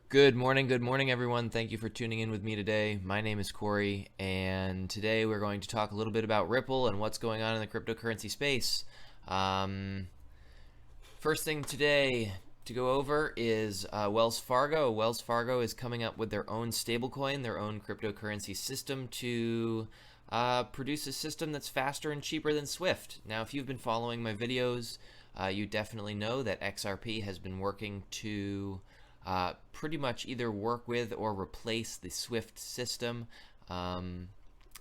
Good morning, everyone. Thank you for tuning in with me today. My name is Corey, and today we're going to talk a little bit about Ripple and what's going on in the cryptocurrency space. First thing today to go over is Wells Fargo. Wells Fargo is coming up with their own stablecoin, their own cryptocurrency system to produce a system that's faster and cheaper than Swift. Now, if you've been following my videos, you definitely know that XRP has been working to pretty much either work with or replace the Swift system.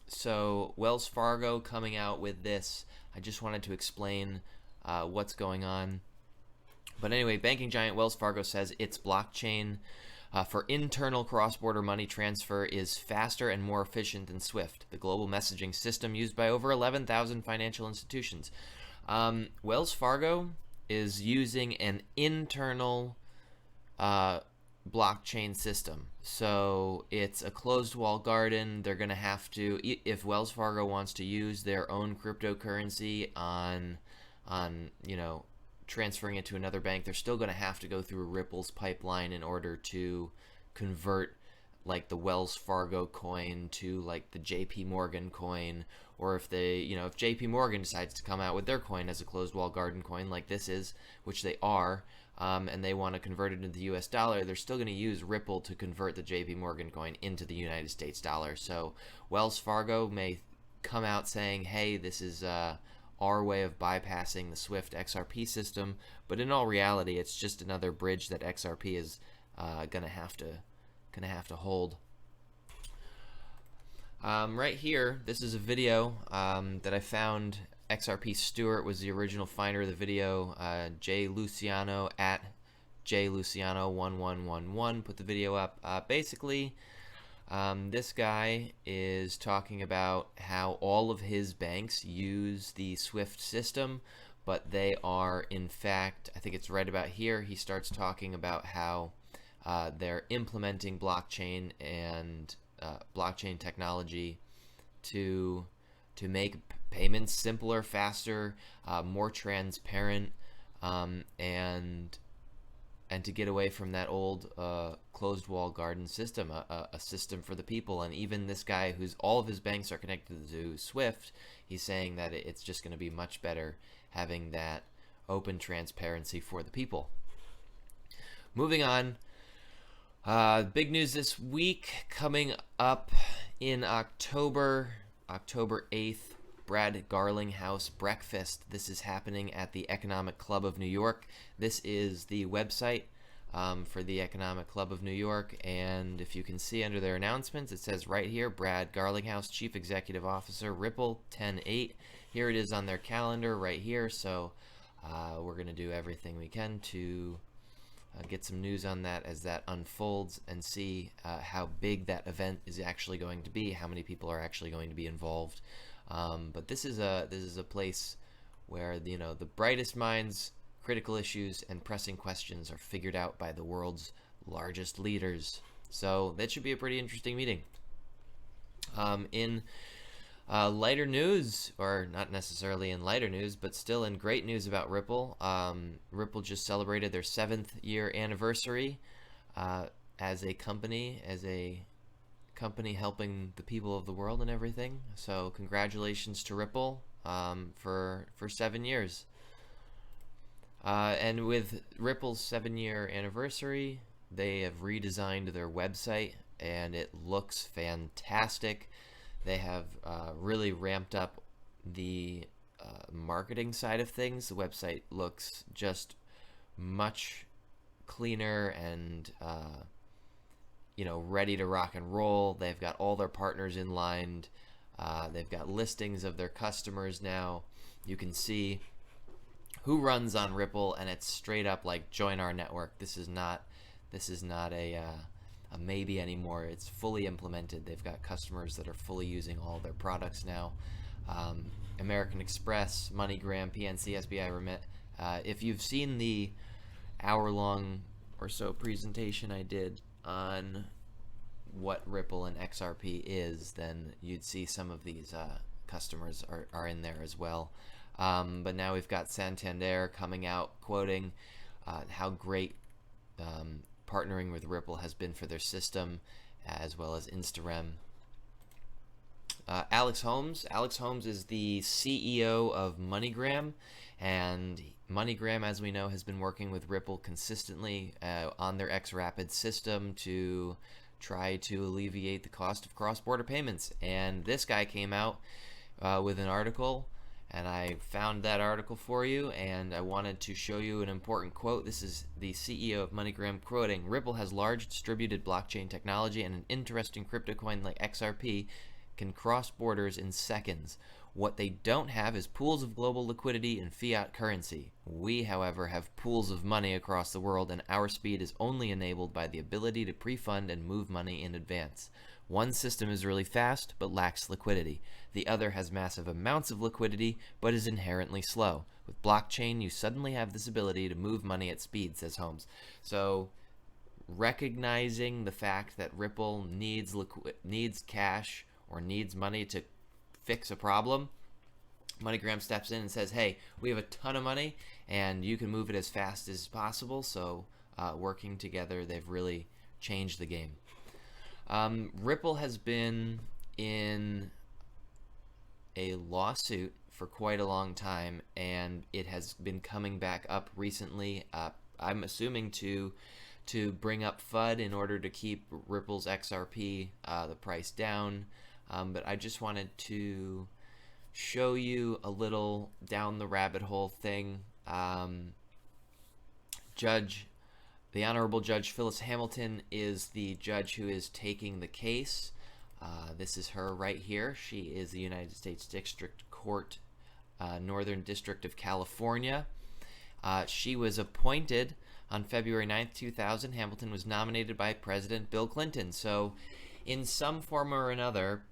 So Wells Fargo coming out with this, I just wanted to explain what's going on. But anyway, banking giant Wells Fargo says its blockchain for internal cross-border money transfer is faster and more efficient than Swift, the global messaging system used by over 11,000 financial institutions. Wells Fargo is using an internal blockchain system. So it's a closed wall garden. They're going to have to, if Wells Fargo wants to use their own cryptocurrency on transferring it to another bank, they're still going to have to go through Ripple's pipeline in order to convert like the Wells Fargo coin to like the JP Morgan coin, or if they, if JP Morgan decides to come out with their coin as a closed wall garden coin like this is, which they are, and they want to convert it into the US dollar, they're still going to use Ripple to convert the JP Morgan coin into the United States dollar. So Wells Fargo may come out saying, hey, this is our way of bypassing the Swift XRP system, but in all reality, it's just another bridge that XRP is gonna have to hold. Right here, this is a video that I found. XRP Stewart was the original finder of the video. Jay Luciano at jluciano1111 put the video up. Basically, this guy is talking about how all of his banks use the Swift system, but they are, in fact, I think it's right about here, he starts talking about how they're implementing blockchain and blockchain technology to make payments simpler, faster, more transparent, and to get away from that old closed wall garden system, a system for the people. And even this guy, who's all of his banks are connected to Swift, he's saying that it's just going to be much better having that open transparency for the people. Moving on, big news this week coming up in October 8th, Brad Garlinghouse breakfast. This is happening at the Economic Club of New York. This is the website for the Economic Club of New York, and if you can see under their announcements, it says right here, Brad Garlinghouse, Chief Executive Officer, Ripple, 10/8. Here it is on their calendar right here, so we're going to do everything we can to get some news on that as that unfolds and see how big that event is actually going to be, how many people are actually going to be involved. But this is a place where the brightest minds, critical issues, and pressing questions are figured out by the world's largest leaders. So that should be a pretty interesting meeting. In lighter news, or not necessarily in lighter news, but still in great news about Ripple. Ripple just celebrated their 7th year anniversary as a company helping the people of the world and everything. So congratulations to Ripple for 7 years. And with Ripple's 7-year anniversary, they have redesigned their website, and it looks fantastic. They have really ramped up the marketing side of things. The website looks just much cleaner and ready to rock and roll. They've got all their partners in line. They've got listings of their customers now. You can see who runs on Ripple, and it's straight up like join our network. This is not a maybe anymore. It's fully implemented. They've got customers that are fully using all their products now. American Express, MoneyGram, PNC, SBI, Remit. If you've seen the hour-long or so presentation I did on what Ripple and XRP is, then you'd see some of these customers are in there as well. But now we've got Santander coming out quoting how great partnering with Ripple has been for their system, as well as Instarem. Alex Holmes. Alex Holmes is the CEO of MoneyGram, and MoneyGram, as we know, has been working with Ripple consistently on their XRP system to try to alleviate the cost of cross-border payments. And this guy came out with an article, and I found that article for you, and I wanted to show you an important quote. This is the CEO of MoneyGram quoting, "Ripple has large distributed blockchain technology and an interesting crypto coin like XRP can cross borders in seconds. What they don't have is pools of global liquidity and fiat currency. We, however, have pools of money across the world, and our speed is only enabled by the ability to pre-fund and move money in advance. One system is really fast but lacks liquidity. The other has massive amounts of liquidity but is inherently slow. With blockchain, you suddenly have this ability to move money at speed," says Holmes. So, recognizing the fact that Ripple needs cash or needs money to fix a problem, MoneyGram steps in and says, hey, we have a ton of money and you can move it as fast as possible. So working together, they've really changed the game. Ripple has been in a lawsuit for quite a long time, and it has been coming back up recently. I'm assuming to bring up FUD in order to keep Ripple's XRP, the price down. But I just wanted to show you a little down the rabbit hole thing. The Honorable Judge Phyllis Hamilton is the judge who is taking the case. This is her right here. She is the United States District Court, Northern District of California. She was appointed on February 9th, 2000. Hamilton was nominated by President Bill Clinton. So in some form or another,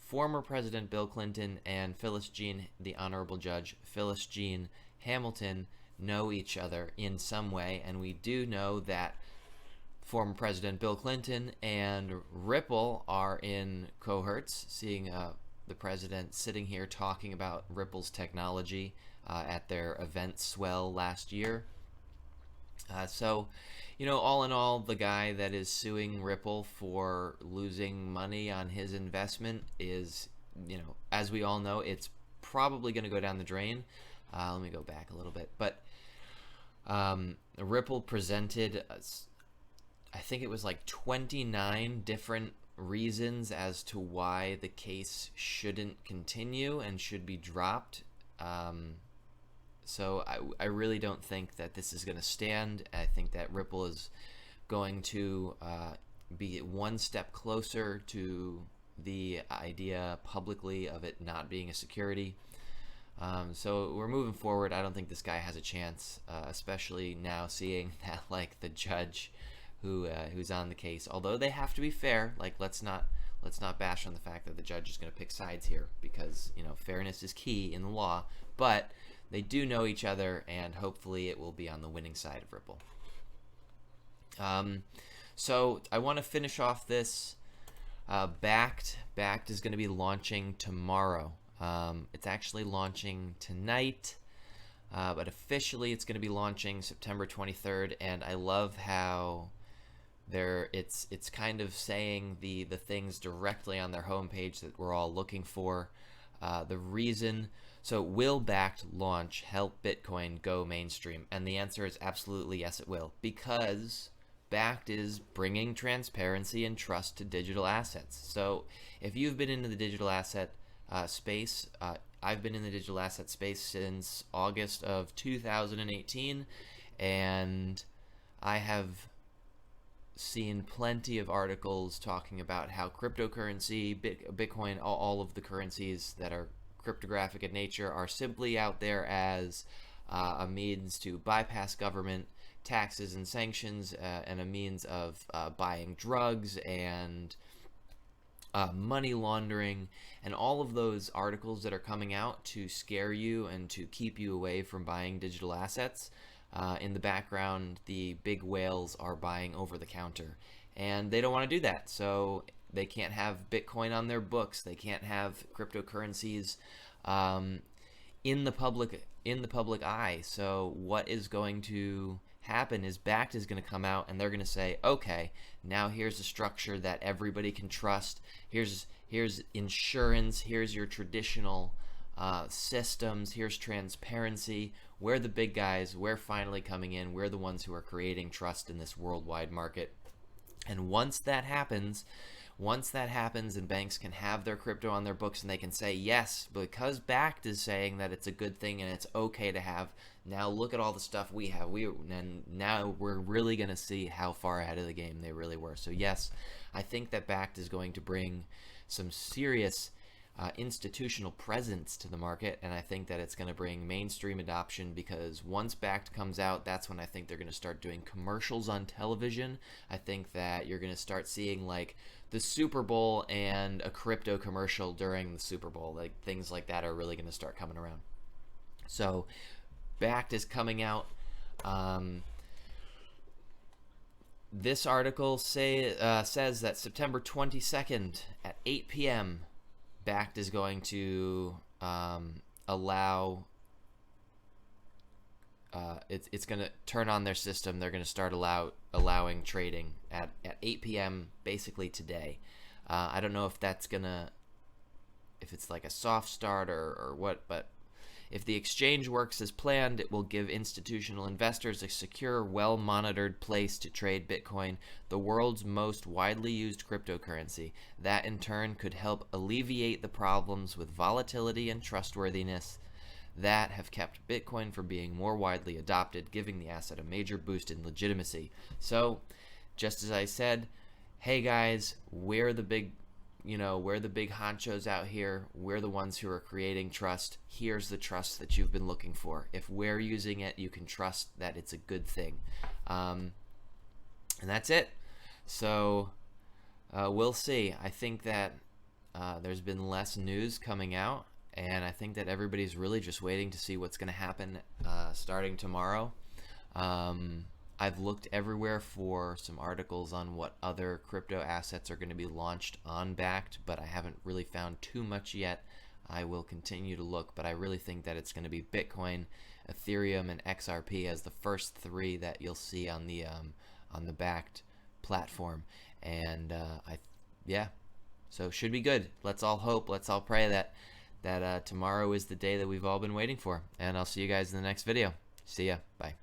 former President Bill Clinton and the Honorable Judge Phyllis Jean Hamilton know each other in some way, and we do know that former President Bill Clinton and Ripple are in cohorts, seeing the president sitting here talking about Ripple's technology at their event Swell last year. So, all in all, the guy that is suing Ripple for losing money on his investment is, as we all know, it's probably going to go down the drain. Let me go back a little bit. But Ripple presented, I think it was like 29 different reasons as to why the case shouldn't continue and should be dropped. So I really don't think that this is going to stand. I think that Ripple is going to be one step closer to the idea publicly of it not being a security. So we're moving forward. I don't think this guy has a chance, especially now seeing that the judge who's on the case, although they have to be fair. Let's not bash on the fact that the judge is going to pick sides here, because fairness is key in the law. But they do know each other, and hopefully it will be on the winning side of Ripple. So I want to finish off this. Bakkt is going to be launching tomorrow. It's actually launching tonight, but officially it's going to be launching September 23rd. And I love how it's kind of saying the things directly on their homepage that we're all looking for. The reason. So will Bakkt Launch help Bitcoin go mainstream? And the answer is absolutely yes, it will, because Bakkt is bringing transparency and trust to digital assets. So if you've been into the digital asset space, I've been in the digital asset space since August of 2018, and I have seen plenty of articles talking about how cryptocurrency, Bitcoin, all of the currencies that are cryptographic in nature are simply out there as a means to bypass government taxes and sanctions, and a means of buying drugs and money laundering, and all of those articles that are coming out to scare you and to keep you away from buying digital assets. In the background, the big whales are buying over the counter, and they don't want to do that. So they can't have Bitcoin on their books. They can't have cryptocurrencies in the public eye. So what is going to happen is Bakkt is going to come out and they're going to say, okay, now here's a structure that everybody can trust. Here's insurance. Here's your traditional systems. Here's transparency. We're the big guys. We're finally coming in. We're the ones who are creating trust in this worldwide market. And once that happens and banks can have their crypto on their books and they can say, yes, because Bakkt is saying that it's a good thing and it's okay to have, now look at all the stuff we have. And now we're really going to see how far ahead of the game they really were. So yes, I think that Bakkt is going to bring some serious institutional presence to the market, and I think that it's going to bring mainstream adoption, because once Bakkt comes out, that's when I think they're going to start doing commercials on television. I think that you're going to start seeing like the Super Bowl and a crypto commercial during the Super Bowl. Like things like that are really going to start coming around. So Bakkt is coming out. This article says that September 22nd at 8 p.m. Bakkt is going to allow, it's going to turn on their system. They're going to start allowing trading at 8 p.m. basically today. I don't know if that's if it's like a soft start or what, but if the exchange works as planned, it will give institutional investors a secure, well-monitored place to trade Bitcoin, the world's most widely used cryptocurrency. That in turn could help alleviate the problems with volatility and trustworthiness that have kept Bitcoin from being more widely adopted, giving the asset a major boost in legitimacy. So, just as I said, hey guys, we're the big honchos out here. We're the ones who are creating trust. Here's the trust that you've been looking for. If we're using it, you can trust that it's a good thing. And that's it. So we'll see. I think that there's been less news coming out, and I think that everybody's really just waiting to see what's going to happen starting tomorrow. I've looked everywhere for some articles on what other crypto assets are going to be launched on Bakkt, but I haven't really found too much yet. I will continue to look, but I really think that it's going to be Bitcoin, Ethereum, and XRP as the first three that you'll see on the Bakkt platform. And so it should be good. Let's all hope, let's all pray that tomorrow is the day that we've all been waiting for. And I'll see you guys in the next video. See ya. Bye.